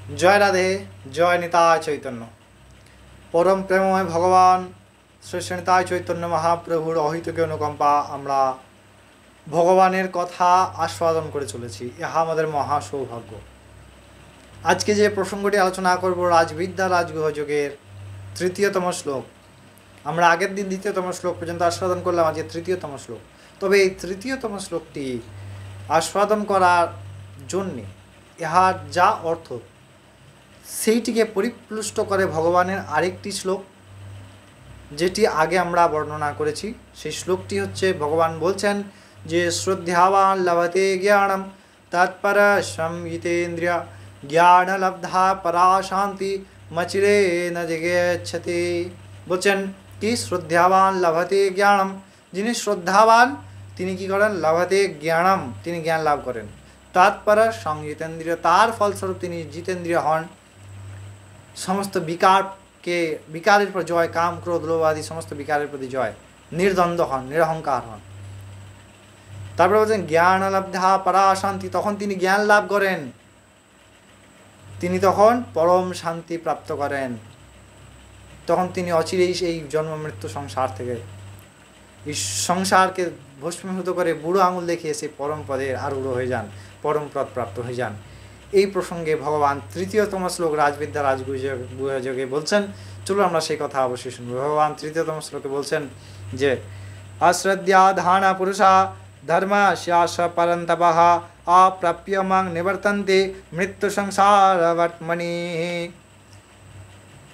জয় রাধে, জয় নিতাই চৈতন্য। পরম প্রেমময় ভগবান শ্রী নিতাই চৈতন্য মহাপ্রভুর অহিতকে অনুকম্পা আমরা ভগবানের কথা আস্বাদন করে চলেছি। ইহা আমাদের মহা সৌভাগ্য। আজকে যে প্রসঙ্গটি আলোচনা করব রাজবিদ্যা রাজগুহযোগের তৃতীয়তম শ্লোক। আমরা আগের দিন দ্বিতীয়তম শ্লোক পর্যন্ত আস্বাদন করলাম, আজকে তৃতীয়তম শ্লোক। তবে এই তৃতীয়তম শ্লোকটি আস্বাদন করার জন্যে ইহার যা অর্থ সেইটিকে পরিপুষ্ট করে ভগবানের আরেকটি শ্লোক, যেটি আগে আমরা বর্ণনা করেছি। সেই শ্লোকটি হচ্ছে, ভগবান বলছেন যে শ্রদ্ধাবান লভতে জ্ঞানম তৎপর সংহিতেন্দ্রিয় জ্ঞান লব্ধা পরা শান্তি মচিরে ন জিগেচ্ছতি। বলছেন কি শ্রদ্ধাবান লভতে জ্ঞানম, যিনি শ্রদ্ধাবান তিনি কি করেন? লভতে জ্ঞানম, তিনি জ্ঞান লাভ করেন। তৎপর সংহিতেন্দ্রিয়, তার ফলস্বরূপ তিনি জিতেন্দ্রিয় হন। সমস্ত বিকারের উপর জয়, কাম ক্রোধ লোভ আদি সমস্ত বিকারের প্রতি জয়, নির্দ্বন্দ্ব হন, নিরহংকার হন। তারপরে বলছেন জ্ঞান লব্ধা পরা শান্তি, তখন তিনি জ্ঞান লাভ করেন, তিনি তখন পরম শান্তি প্রাপ্ত করেন। তখন তিনি অচিরেই এই জন্ম মৃত্যু সংসার থেকে, এই সংসারকে ভস্মীভূত করে বুড়ো আঙুল দেখিয়ে সেই পরম পদের আরূঢ় হয়ে যান, পরম পদ প্রাপ্ত হয়ে যান। এই প্রসঙ্গে ভগবান তৃতীয়তম শ্লোক রাজবিদ্যা রাজগুহযোগে বলছেন। চলো আমরা সেই কথা অবশ্যই শুনব। ভগবান তৃতীয়তম শ্লোকে বলছেন যে অশ্রদ্ধা ধানা পুরুষা ধর্ম শ্যাস পরন্তপঃ অপ্রাপ্যমাং নিবর্তন্তে মৃত্যু সংসারবর্ত্মনি।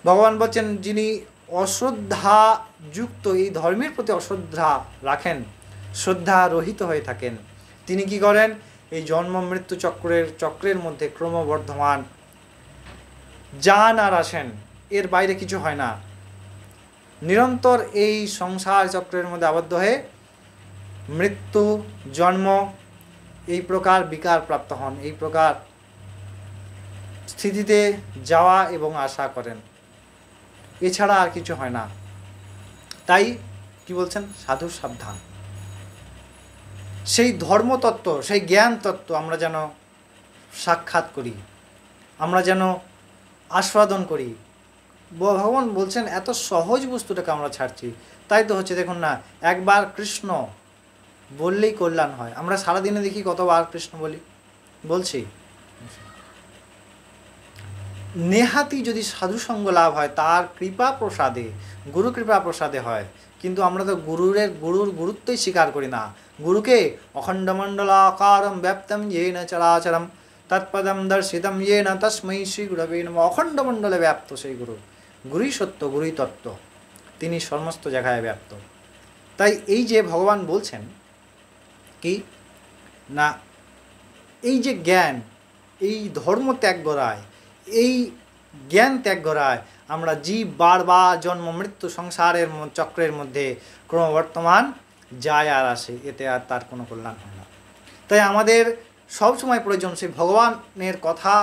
ভগবান বলছেন, যিনি অশ্রদ্ধা যুক্ত, এই ধর্মের প্রতি অশ্রদ্ধা রাখেন, শ্রদ্ধা রহিত হয়ে থাকেন, তিনি কি করেন? এই জন্ম মৃত্যু চক্রের মধ্যে ক্রমবর্ধমান যান আর আসেন, এর বাইরে কিছু হয় না। নিরন্তর এই সংসার চক্রের মধ্যে আবদ্ধ হয়ে মৃত্যু জন্ম এই প্রকার বিকার প্রাপ্ত হন, এই প্রকার স্থিতিতে যাওয়া এবং আশা করেন, এছাড়া আর কিছু হয় না। তাই কি বলছেন? সাধু সাবধান। সেই ধর্মতত্ত্ব, সেই জ্ঞান তত্ত্ব আমরা যেন সাক্ষাৎ করি, আমরা যেন আস্বাদন করি। ভগবান বলছেন এত সহজ বস্তুটাকে আমরা ছাড়ছি। তাই তো হচ্ছে, দেখুন না, একবার কৃষ্ণ বললেই কল্যাণ হয়। আমরা সারাদিনে দেখি কতবার কৃষ্ণ বলছি। নেহাতি যদি সাধুসঙ্গ লাভ হয়, তার কৃপা প্রসাদে, গুরু কৃপা প্রসাদে হয়। কিন্তু আমরা তো গুরুর গুরুত্বই স্বীকার করি না। গুরুকে অখণ্ডমণ্ডলাকারম ব্যাপ্তম येन চরাচরম তৎপদম দর্শিতম येन তস্मै শ্রী গুরবে নমঃ। অখণ্ডমণ্ডলে ব্যাপ্ত সেই গুরুই সত্য, গুরুই তত্ত্ব, তিনি সমস্ত জায়গায় ব্যাপ্ত। তাই এই যে ভগবান বলছেন কি না, এই যে জ্ঞান, এই ধর্ম ত্যাগ করায়, এই জ্ঞান ত্যাগ করায় আমরা জীব বারবার জন্ম মৃত্যু সংসারের চক্রের মধ্যে ক্রমবর্তমান যায় আর আসে, এতে আর তার কোনো কল্যাণ হয় না। তাই আমাদের সবসময় প্রয়োজন সেই ভগবানের কথা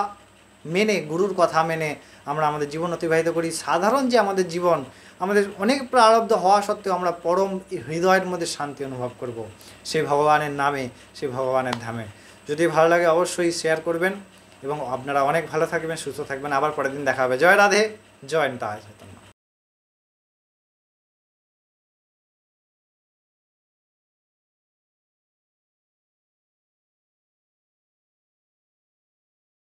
মেনে, গুরুর কথা মেনে আমরা আমাদের জীবন অতিবাহিত করি। সাধারণ যে আমাদের জীবন, আমাদের অনেক প্রারব্ধ হওয়া সত্ত্বেও আমরা পরম হৃদয়ের মধ্যে শান্তি অনুভব করব সেই ভগবানের নামে, সেই ভগবানের ধামে। যদি ভালো লাগে অবশ্যই শেয়ার করবেন এবং আপনারা অনেক ভালো থাকবেন, সুস্থ থাকবেন। আবার পরের দিন দেখা হবে। জয় রাধে, জয় নিতাই চৈতন্য।